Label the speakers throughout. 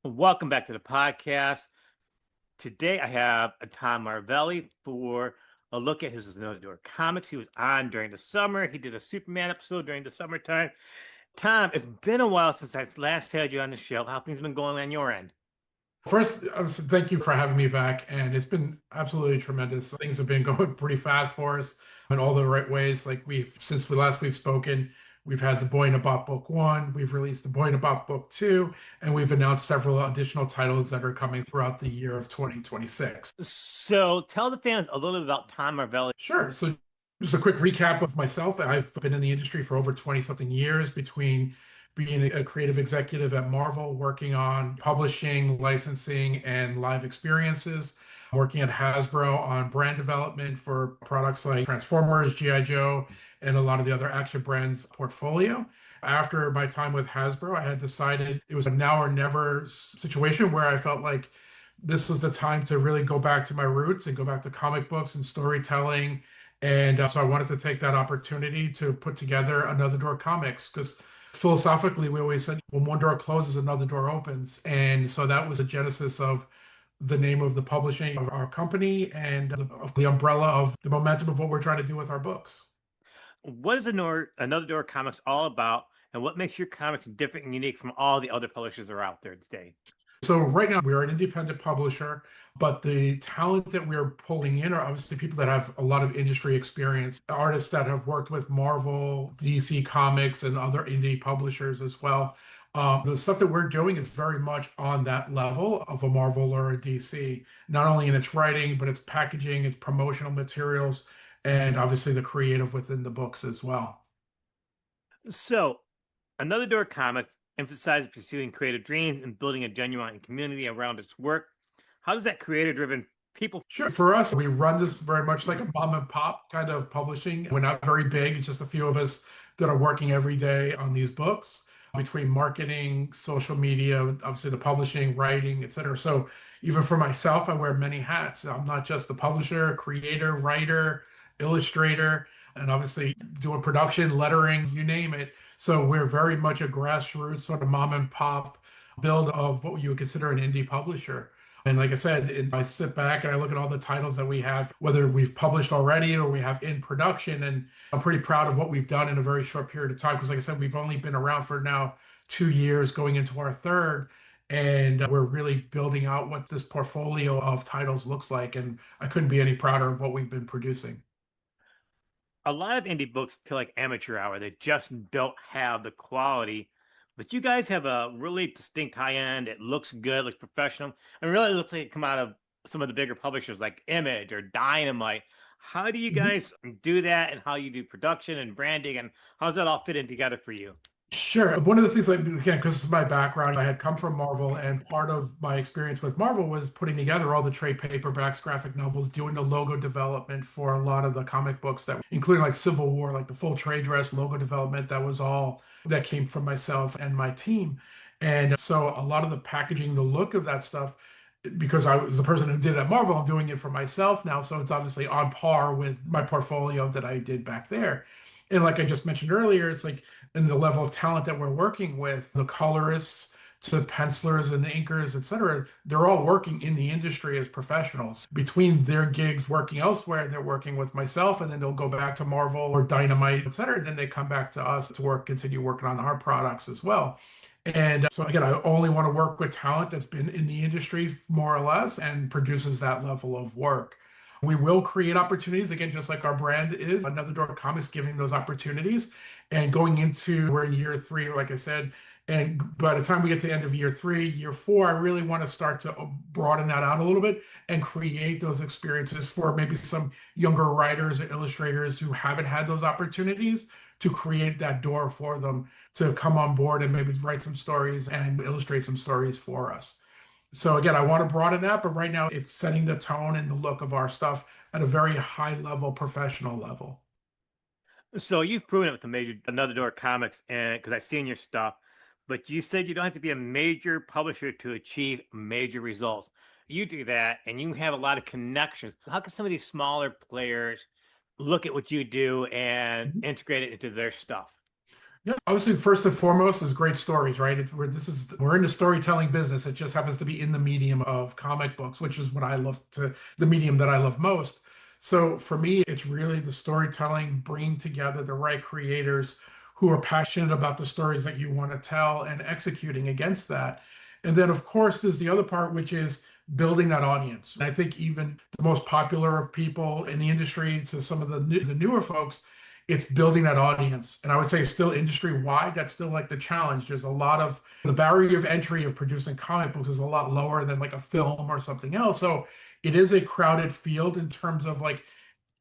Speaker 1: Welcome back to the podcast. Today I have Tom Marvelli for a look at his Another Door comics. He was on during the summer. He did a Superman episode during the summertime. Tom, it's been a while since I last had you on the show. How things been going on your end?
Speaker 2: First, thank you for having me back, and it's been absolutely tremendous. Things have been going pretty fast for us in all the right ways. Like since we've spoken, we've had the Boy in a Bot Book 1, we've released the Boy in a Bot Book 2, and we've announced several additional titles that are coming throughout the year of 2026.
Speaker 1: So tell the fans a little bit about Tom Marvelli.
Speaker 2: Sure. So just a quick recap of myself. I've been in the industry for over 20 something years between being a creative executive at Marvel, working on publishing, licensing, and live experiences, working at Hasbro on brand development for products like Transformers, G.I. Joe, and a lot of the other action brands portfolio. After my time with Hasbro, I had decided it was a now or never situation where I felt like this was the time to really go back to my roots and go back to comic books and storytelling. And so I wanted to take that opportunity to put together Another Door Comics because philosophically, we always said when one door closes, another door opens. And so that was the genesis of the name of the publishing of our company and of the umbrella of the momentum of what we're trying to do with our books.
Speaker 1: What is Another Door comics all about, and what makes your comics different and unique from all the other publishers that are out there today?
Speaker 2: So right now we are an independent publisher, but the talent that we're pulling in are obviously people that have a lot of industry experience, artists that have worked with Marvel, DC Comics, and other indie publishers as well. The stuff that we're doing is very much on that level of a Marvel or a DC, not only in its writing, but its packaging, its promotional materials, and obviously the creative within the books as well.
Speaker 1: So, Another Door Comics emphasizes pursuing creative dreams and building a genuine community around its work. How does that creator driven people?
Speaker 2: Sure. For us, we run this very much like a mom and pop kind of publishing. We're not very big. It's just a few of us that are working every day on these books between marketing, social media, obviously the publishing, writing, et cetera. So even for myself, I wear many hats. I'm not just the publisher, creator, writer, illustrator, and obviously doing production, lettering, you name it. So we're very much a grassroots sort of mom and pop build of what you would consider an indie publisher. And like I said, I sit back and I look at all the titles that we have, whether we've published already or we have in production. And I'm pretty proud of what we've done in a very short period of time. Because like I said, we've only been around for now 2 years, going into our third. And we're really building out what this portfolio of titles looks like. And I couldn't be any prouder of what we've been producing.
Speaker 1: A lot of indie books feel like amateur hour. They just don't have the quality. But you guys have a really distinct high end. It looks good, looks professional, and really looks like it come out of some of the bigger publishers like Image or Dynamite. How do you guys do that, and how you do production and branding, and how does that all fit in together for you?
Speaker 2: Sure. One of the things, like, again, because of my background, I had come from Marvel, and part of my experience with Marvel was putting together all the trade paperbacks, graphic novels, doing the logo development for a lot of the comic books that, including like Civil War, like the full trade dress logo development, that was all that came from myself and my team. And so a lot of the packaging, the look of that stuff, because I was the person who did it at Marvel, I'm doing it for myself now. So it's obviously on par with my portfolio that I did back there. And like I just mentioned earlier, it's like, and the level of talent that we're working with, the colorists to the pencilers and the inkers, et cetera, they're all working in the industry as professionals. Between their gigs working elsewhere, they're working with myself, and then they'll go back to Marvel or Dynamite, et cetera. Then they come back to us to work, continue working on our products as well. And so again, I only want to work with talent that's been in the industry more or less and produces that level of work. We will create opportunities again, just like our brand is. Another Door Comics giving those opportunities. And going into, we're in year three, like I said. And by the time we get to the end of year three, year four, I really want to start to broaden that out a little bit and create those experiences for maybe some younger writers or illustrators who haven't had those opportunities to create that door for them to come on board and maybe write some stories and illustrate some stories for us. So again, I want to broaden that, but right now it's setting the tone and the look of our stuff at a very high level, professional level.
Speaker 1: So you've proven it with the major Another Door comics, and because I've seen your stuff, but you said you don't have to be a major publisher to achieve major results. You do that, and you have a lot of connections. How can some of these smaller players look at what you do and integrate it into their stuff?
Speaker 2: Yeah, obviously, first and foremost is great stories, right? We're in the storytelling business. It just happens to be in the medium of comic books, which is what I love to the medium that I love most. So for me, it's really the storytelling, bringing together the right creators who are passionate about the stories that you want to tell and executing against that. And then, of course, there's the other part, which is building that audience. And I think even the most popular of people in the industry to some of the newer folks, it's building that audience. And I would say still industry wide, that's still like the challenge. There's a lot of the barrier of entry of producing comic books is a lot lower than like a film or something else. So it is a crowded field in terms of like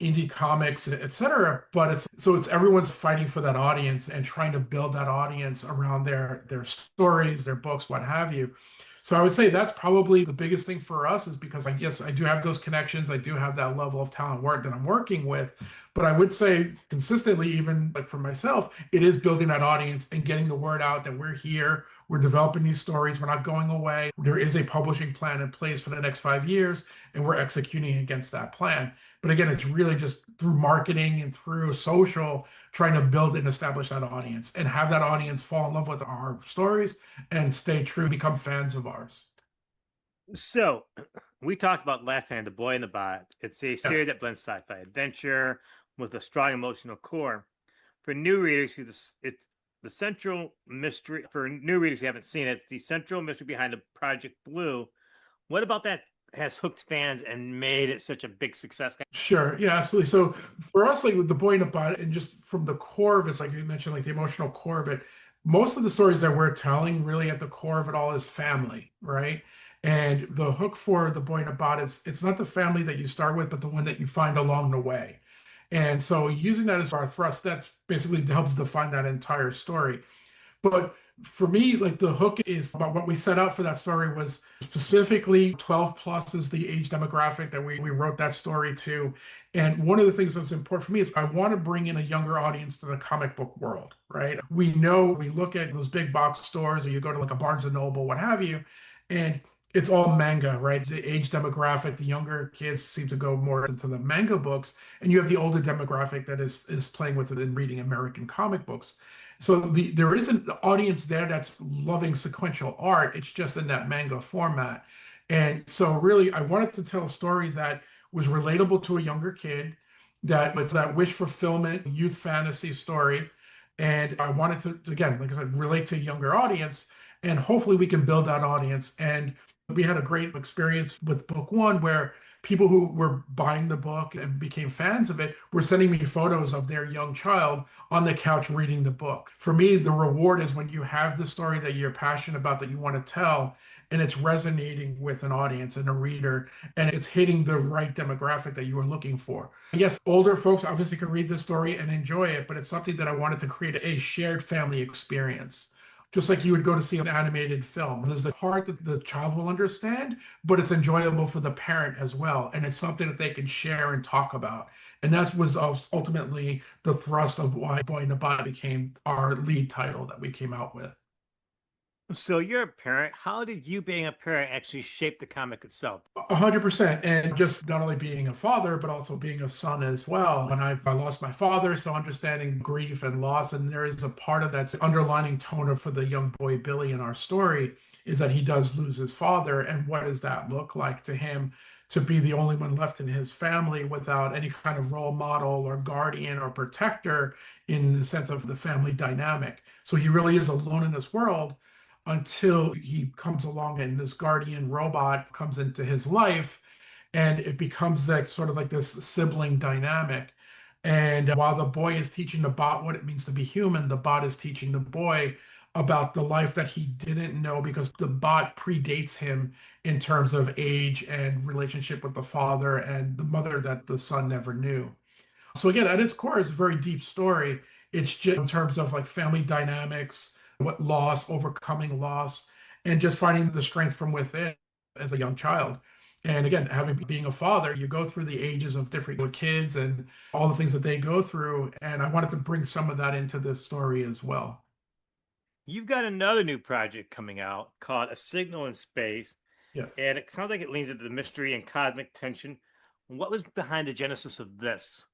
Speaker 2: indie comics, etc. But it's everyone's fighting for that audience and trying to build that audience around their stories, their books, what have you. So I would say that's probably the biggest thing for us is because I guess I do have those connections. I do have that level of talent work that I'm working with. But I would say consistently, even like for myself, it is building that audience and getting the word out that we're here. We're developing these stories. We're not going away. There is a publishing plan in place for the next 5 years, and we're executing against that plan. But again, it's really just through marketing and through social, trying to build and establish that audience and have that audience fall in love with our stories and stay true, become fans of ours.
Speaker 1: So, we talked about last time, The Boy and the Bot. It's a series
Speaker 2: Yes.
Speaker 1: that blends sci-fi adventure with a strong emotional core. For new readers, it's the central mystery. For new readers who haven't seen it, it's the central mystery behind the Project Blue. What about that has hooked fans and made it such a big success?
Speaker 2: Sure. Yeah, absolutely. So for us, like with the boy in the bot, and just from the core of it, like you mentioned, like the emotional core of it, most of the stories that we're telling really at the core of it all is family, right? And the hook for the boy in the bot is it's not the family that you start with, but the one that you find along the way. And so using that as our thrust, that basically helps define that entire story. But for me, like the hook is about what we set out for that story was specifically 12 plus is the age demographic that we wrote that story to. And one of the things that's important for me is I want to bring in a younger audience to the comic book world, right? We know we look at those big box stores or you go to like a Barnes and Noble, what have you, and it's all manga, right? The age demographic, the younger kids seem to go more into the manga books, and you have the older demographic that is playing with it and reading American comic books. So there is an audience there that's loving sequential art. It's just in that manga format. And so really I wanted to tell a story that was relatable to a younger kid, that was that wish fulfillment, youth fantasy story. And I wanted to, again, like I said, relate to a younger audience. And hopefully we can build that audience. And we had a great experience with book one where people who were buying the book and became fans of it were sending me photos of their young child on the couch reading the book. For me, the reward is when you have the story that you're passionate about, that you want to tell, and it's resonating with an audience and a reader, and it's hitting the right demographic that you were looking for. Yes, older folks obviously can read this story and enjoy it, but it's something that I wanted to create a shared family experience. Just like you would go to see an animated film. There's the part that the child will understand, but it's enjoyable for the parent as well. And it's something that they can share and talk about. And that was ultimately the thrust of why Boy in the Bot became our lead title that we came out with.
Speaker 1: So, you're a parent. How did you, being a parent, actually shape the comic itself?
Speaker 2: 100%. And just not only being a father, but also being a son as well. And I lost my father, so understanding grief and loss. And there is a part of that underlining tone for the young boy Billy in our story is that he does lose his father. And what does that look like to him to be the only one left in his family without any kind of role model or guardian or protector in the sense of the family dynamic? So he really is alone in this world until he comes along and this guardian robot comes into his life, and it becomes that sort of like this sibling dynamic. And while the boy is teaching the bot what it means to be human, the bot is teaching the boy about the life that he didn't know because the bot predates him in terms of age and relationship with the father and the mother that the son never knew. So again, at its core, it's a very deep story. It's just in terms of like family dynamics, what loss, overcoming loss, and just finding the strength from within as a young child. And again, having being a father, you go through the ages of different kids and all the things that they go through. And I wanted to bring some of that into this story as well.
Speaker 1: You've got another new project coming out called A Signal in Space,
Speaker 2: Yes.
Speaker 1: and it sounds like it leans into the mystery and cosmic tension. What was behind the genesis of this?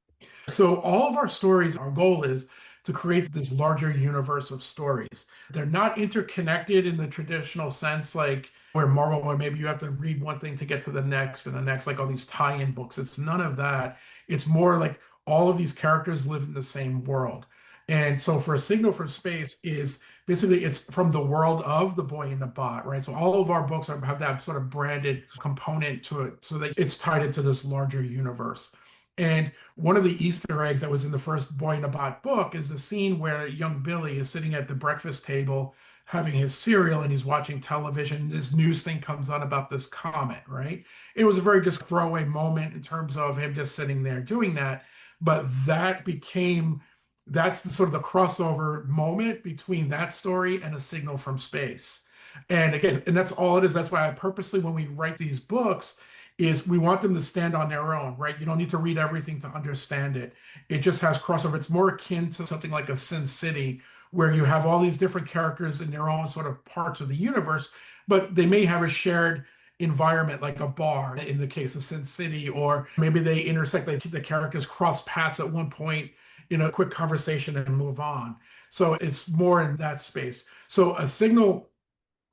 Speaker 2: So all of our stories, our goal is to create this larger universe of stories. They're not interconnected in the traditional sense, like where Marvel, where maybe you have to read one thing to get to the next and the next, like all these tie-in books. It's none of that. It's more like all of these characters live in the same world. And so for a signal from space is basically it's from the world of the boy and the bot, right? So all of our books have that sort of branded component to it so that it's tied into this larger universe. And one of the Easter eggs that was in the first Boy in a Bot book is the scene where young Billy is sitting at the breakfast table having his cereal and he's watching television. This news thing comes on about this comet, right? It was a very just throwaway moment in terms of him just sitting there doing that. But that's the sort of the crossover moment between that story and a signal from space. And again, and that's all it is. That's why I purposely, when we write these books, is we want them to stand on their own, right? You don't need to read everything to understand it. It just has crossover. It's more akin to something like a Sin City, where you have all these different characters in their own sort of parts of the universe, but they may have a shared environment, like a bar in the case of Sin City, or maybe they intersect, the characters cross paths at one point in a quick conversation and move on. So it's more in that space. So a signal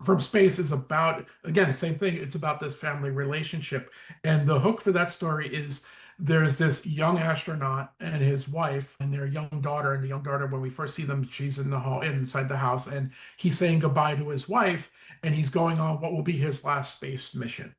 Speaker 2: from space is about, again, same thing, it's about this family relationship. And the hook for that story is there's this young astronaut and his wife and their young daughter. And the young daughter, when we first see them, she's in the hall inside the house, and he's saying goodbye to his wife, and he's going on what will be his last space mission.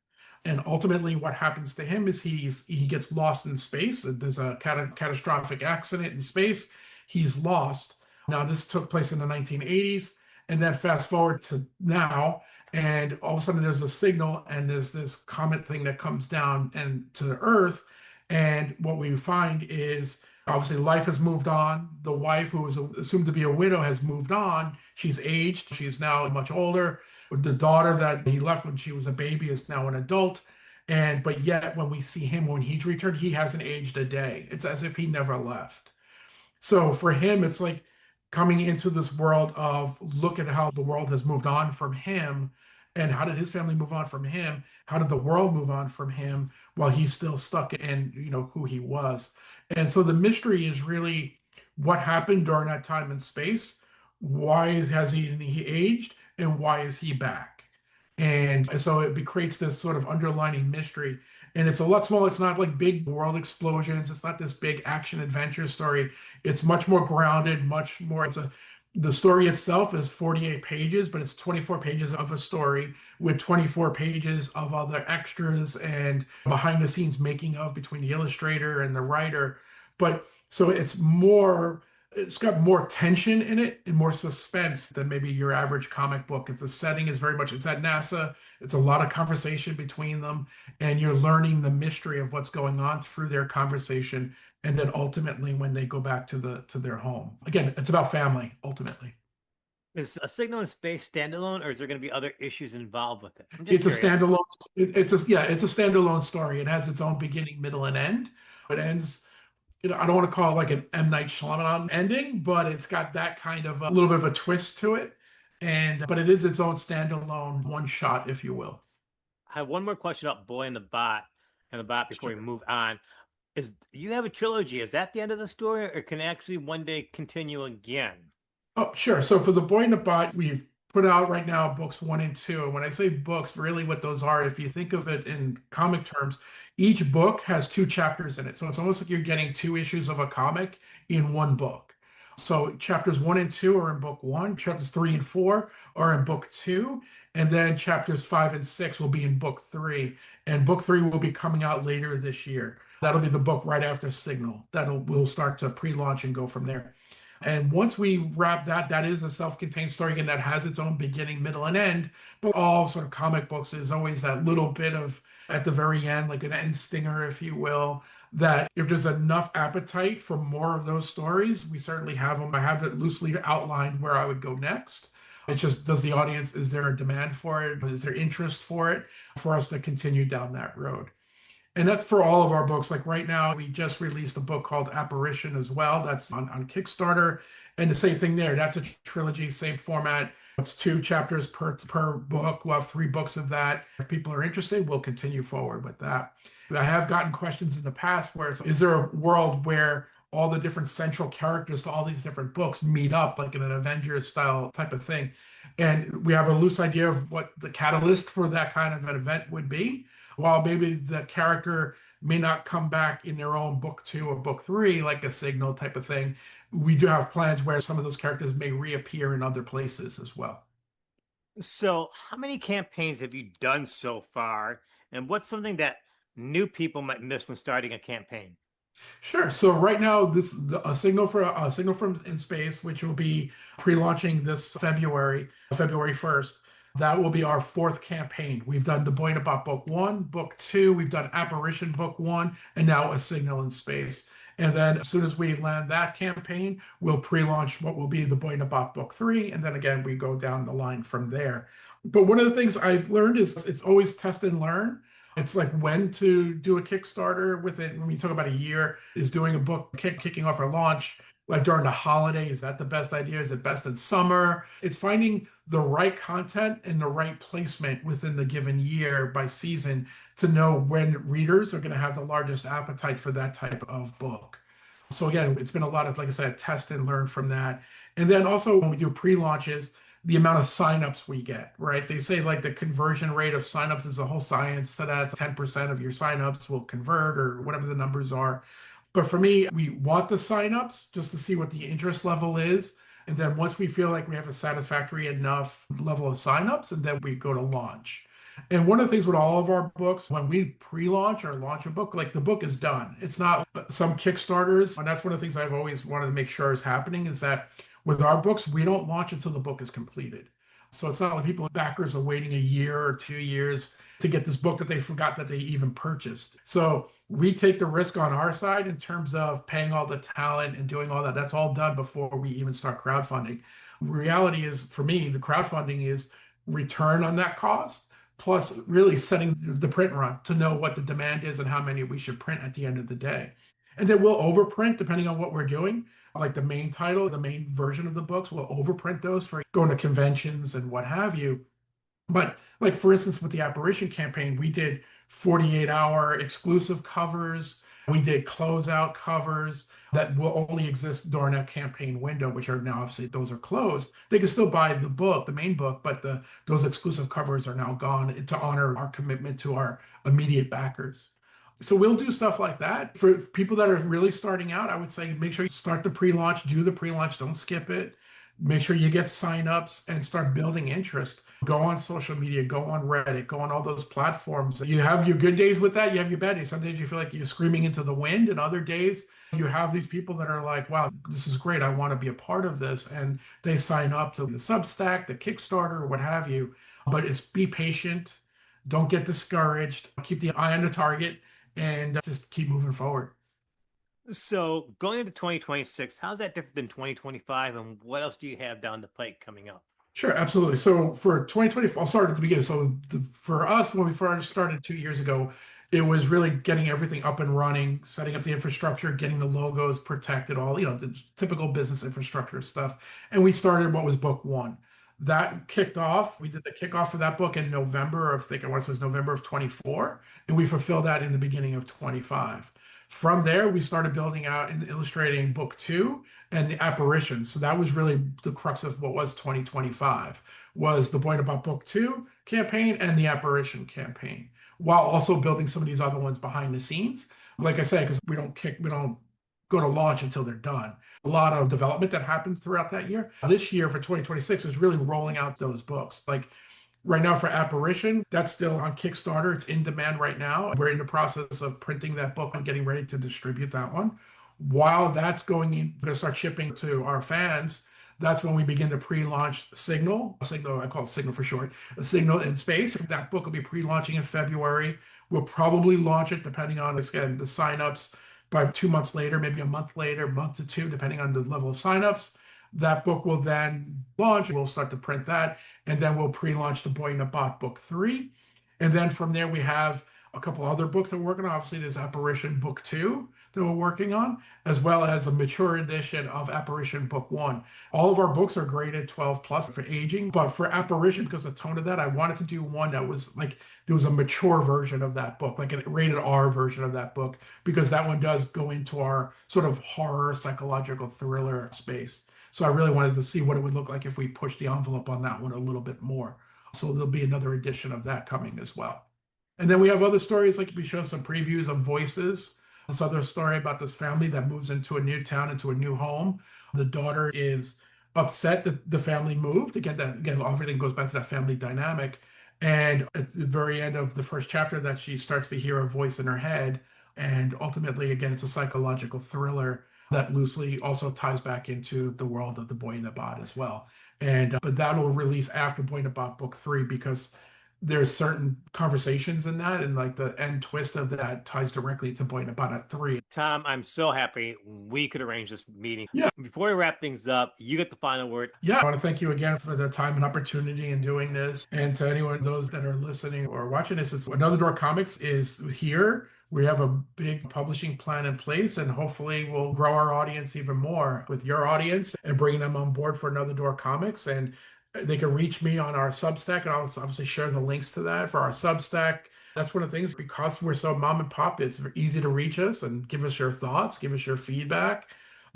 Speaker 2: And ultimately, what happens to him is he gets lost in space. There's a catastrophic accident in space. He's lost. Now, this took place in the 1980s. And then fast forward to now, and all of a sudden there's a signal, and there's this comet thing that comes down and to the Earth. And what we find is obviously life has moved on. The wife, who was assumed to be a widow, has moved on. She's aged. She's now much older. The daughter that he left when she was a baby is now an adult. And but yet when we see him when he's returned, he hasn't aged a day. It's as if he never left. So for him, it's like coming into this world of look at how the world has moved on from him, and how did his family move on from him? How did the world move on from him while he's still stuck in, who he was? And so the mystery is really what happened during that time and space. Why has he aged, and why is he back? And so it creates this sort of underlining mystery. And it's a lot smaller. It's not like big world explosions. It's not this big action adventure story. It's much more grounded, much more. The story itself is 48 pages, but it's 24 pages of a story with 24 pages of other extras and behind the scenes making of between the illustrator and the writer. But so it's got more tension in it and more suspense than maybe your average comic book. The setting is very much, it's at NASA. It's a lot of conversation between them, and you're learning the mystery of what's going on through their conversation. And then ultimately, when they go back to their home, again, it's about family ultimately.
Speaker 1: Is a signal in space standalone, or is there going to be other issues involved with it? I'm just
Speaker 2: It's a
Speaker 1: curious.
Speaker 2: standalone. It's a standalone story. It has its own beginning, middle, and end. It ends. I don't want to call it like an M. Night Shyamalan ending, but it's got that kind of a little bit of a twist to it. And but it is its own standalone one shot, if you will.
Speaker 1: I have one more question about Boy and the Bot before we move on. Is you have a trilogy? Is that the end of the story, or can it actually one day continue again?
Speaker 2: Oh, sure. So for the Boy in the Bot, we've put out right now books one and two. And when I say books, really what those are, if you think of it in comic terms, each book has two chapters in it. So it's almost like you're getting two issues of a comic in one book. So chapters one and two are in book one, chapters three and four are in book two, and then chapters five and six will be in book three. And book three will be coming out later this year. That'll be the book right after Signal. We'll start to pre-launch and go from there. And once we wrap that, that is a self-contained story and that has its own beginning, middle, and end. But all sort of comic books is always that little bit of at the very end, like an end stinger, if you will, that if there's enough appetite for more of those stories, we certainly have them. I have it loosely outlined where I would go next. It's just, does the audience, is there a demand for it? Is there interest for it for us to continue down that road? And that's for all of our books. Like right now, we just released a book called Apparition as well. That's on Kickstarter. And the same thing there. That's a trilogy, same format. It's two chapters per book. We'll have three books of that. If people are interested, we'll continue forward with that. I have gotten questions in the past where is there a world where all the different central characters to all these different books meet up like in an Avengers style type of thing? And we have a loose idea of what the catalyst for that kind of an event would be. While maybe the character may not come back in their own book two or book three, like a signal type of thing, we do have plans where some of those characters may reappear in other places as well.
Speaker 1: So, how many campaigns have you done so far? And what's something that new people might miss when starting a campaign?
Speaker 2: Sure. So right now, a signal from in space, which will be pre-launching this February 1st. That will be our fourth campaign. We've done the Boy in a Bot book one, book two. We've done Apparition book one, and now a signal in space. And then as soon as we land that campaign, we'll pre-launch what will be the Boy in a Bot book three, and then again we go down the line from there. But one of the things I've learned is it's always test and learn. It's like when to do a Kickstarter with it. When you talk about a year, is doing a book kicking off a launch like during the holiday. Is that the best idea? Is it best in summer? It's finding the right content and the right placement within the given year by season to know when readers are going to have the largest appetite for that type of book. So again, it's been a lot of, like I said, test and learn from that. And then also when we do pre-launches, the amount of signups we get, right? They say like the conversion rate of signups is a whole science to that 10% of your signups will convert or whatever the numbers are. But for me, we want the signups just to see what the interest level is. And then once we feel like we have a satisfactory enough level of signups, and then we go to launch. And one of the things with all of our books, when we pre-launch or launch a book, like the book is done. It's not some Kickstarters. And that's one of the things I've always wanted to make sure is happening is that with our books, we don't launch until the book is completed. So it's not like people, backers are waiting a year or 2 years to get this book that they forgot that they even purchased. So we take the risk on our side in terms of paying all the talent and doing all that. That's all done before we even start crowdfunding. Reality is, for me, the crowdfunding is return on that cost, plus really setting the print run to know what the demand is and how many we should print at the end of the day. And then we'll overprint depending on what we're doing. Like the main title, the main version of the books, we'll overprint those for going to conventions and what have you. But like for instance, with the Apparition campaign, we did 48-hour exclusive covers. We did closeout covers that will only exist during that campaign window, which are now obviously those are closed. They can still buy the book, the main book, but those exclusive covers are now gone to honor our commitment to our immediate backers. So we'll do stuff like that. For people that are really starting out, I would say make sure you start the pre-launch, do the pre-launch, don't skip it. Make sure you get signups and start building interest. Go on social media, go on Reddit, go on all those platforms. You have your good days with that, you have your bad days. Some days you feel like you're screaming into the wind, and other days you have these people that are like, wow, this is great. I want to be a part of this. And they sign up to the Substack, the Kickstarter, what have you. But it's be patient. Don't get discouraged. Keep the eye on the target and just keep moving forward.
Speaker 1: So, going into 2026, how's that different than 2025? And what else do you have down the pike coming up?
Speaker 2: Sure, absolutely. So for 2020, I'll start at the beginning. So for us, when we first started 2 years ago, it was really getting everything up and running, setting up the infrastructure, getting the logos protected, all, the typical business infrastructure stuff. And we started what was book one. That kicked off. We did the kickoff for that book in November of, I think it was November of 24, and we fulfilled that in the beginning of 25. From there, we started building out and illustrating book two and the apparition. So that was really the crux of what was 2025 was the Point About Book Two campaign and the apparition campaign, while also building some of these other ones behind the scenes. Like I said, because we don't go to launch until they're done. A lot of development that happened throughout that year. This year for 2026 was really rolling out those books. Like right now for Apparition, that's still on Kickstarter. It's in demand right now. We're in the process of printing that book and getting ready to distribute that one. While that's going in, we're going to start shipping to our fans. That's when we begin to pre-launch Signal, I call it Signal for short, a Signal in Space. That book will be pre-launching in February. We'll probably launch it depending on, again, the signups by 2 months later, maybe a month later, month to two, depending on the level of signups. That book will then launch. We'll start to print that, and then we'll pre-launch the Boy in a Bot book three. And then from there, we have a couple other books that we're working on. Obviously, there's Apparition Book 2 that we're working on, as well as a mature edition of Apparition Book 1. All of our books are graded 12 plus for aging, but for Apparition, because of the tone of that, I wanted to do one that was like there was a mature version of that book, like a rated R version of that book, because that one does go into our sort of horror psychological thriller space. So I really wanted to see what it would look like if we pushed the envelope on that one a little bit more. So there'll be another edition of that coming as well. And then we have other stories, like we show some previews of Voices. This other story about this family that moves into a new town, into a new home. The daughter is upset that the family moved. Again, everything goes back to that family dynamic. And at the very end of the first chapter, that she starts to hear a voice in her head. And ultimately, again, it's a psychological thriller that loosely also ties back into the world of the Boy in the Bot as well. And but that will release after Boy in the Bot book 3 because there's certain conversations in that, and like the end twist of that ties directly to Boy in the Bot at 3.
Speaker 1: Tom, I'm so happy we could arrange this meeting.
Speaker 2: Yeah,
Speaker 1: Before we wrap things up, you get the final word.
Speaker 2: yeah. I want to thank you again for the time and opportunity in doing this. And to anyone, those that are listening or watching this, it's Another Door Comics is here. We have a big publishing plan in place, and hopefully we'll grow our audience even more with your audience and bringing them on board for Another Door Comics. And they can reach me on our Substack, and I'll obviously share the links to that for our Substack. That's one of the things, because we're so mom and pop, it's easy to reach us and give us your thoughts, give us your feedback.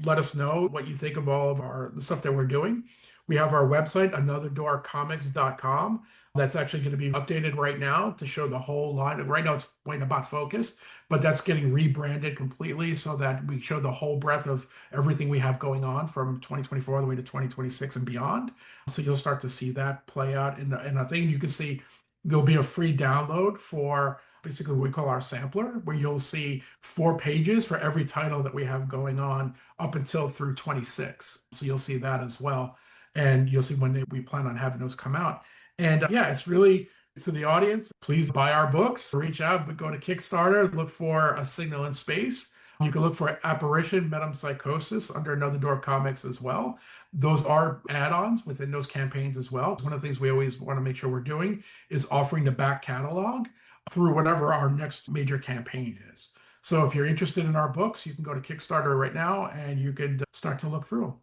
Speaker 2: Let us know what you think of all of the stuff that we're doing. We have our website, anotherdoorcomics.com. That's actually going to be updated right now to show the whole line. Right now it's Point about focused, but that's getting rebranded completely so that we show the whole breadth of everything we have going on from 2024 all the way to 2026 and beyond. So you'll start to see that play out. And I think you can see there'll be a free download for basically what we call our sampler, where you'll see 4 pages for every title that we have going on up until through 26. So you'll see that as well. And you'll see when we plan on having those come out. And yeah, it's really to the audience. Please buy our books, reach out, but go to Kickstarter, look for A Signal in Space. You can look for Apparition, Metempsychosis under Another Door Comics as well. Those are add-ons within those campaigns as well. One of the things we always want to make sure we're doing is offering the back catalog through whatever our next major campaign is. So if you're interested in our books, you can go to Kickstarter right now and you could start to look through them.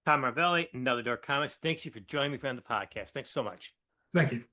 Speaker 1: Tom Marvelli, Another Door Comics. Thank you for joining me for the podcast. Thanks so much.
Speaker 2: Thank you.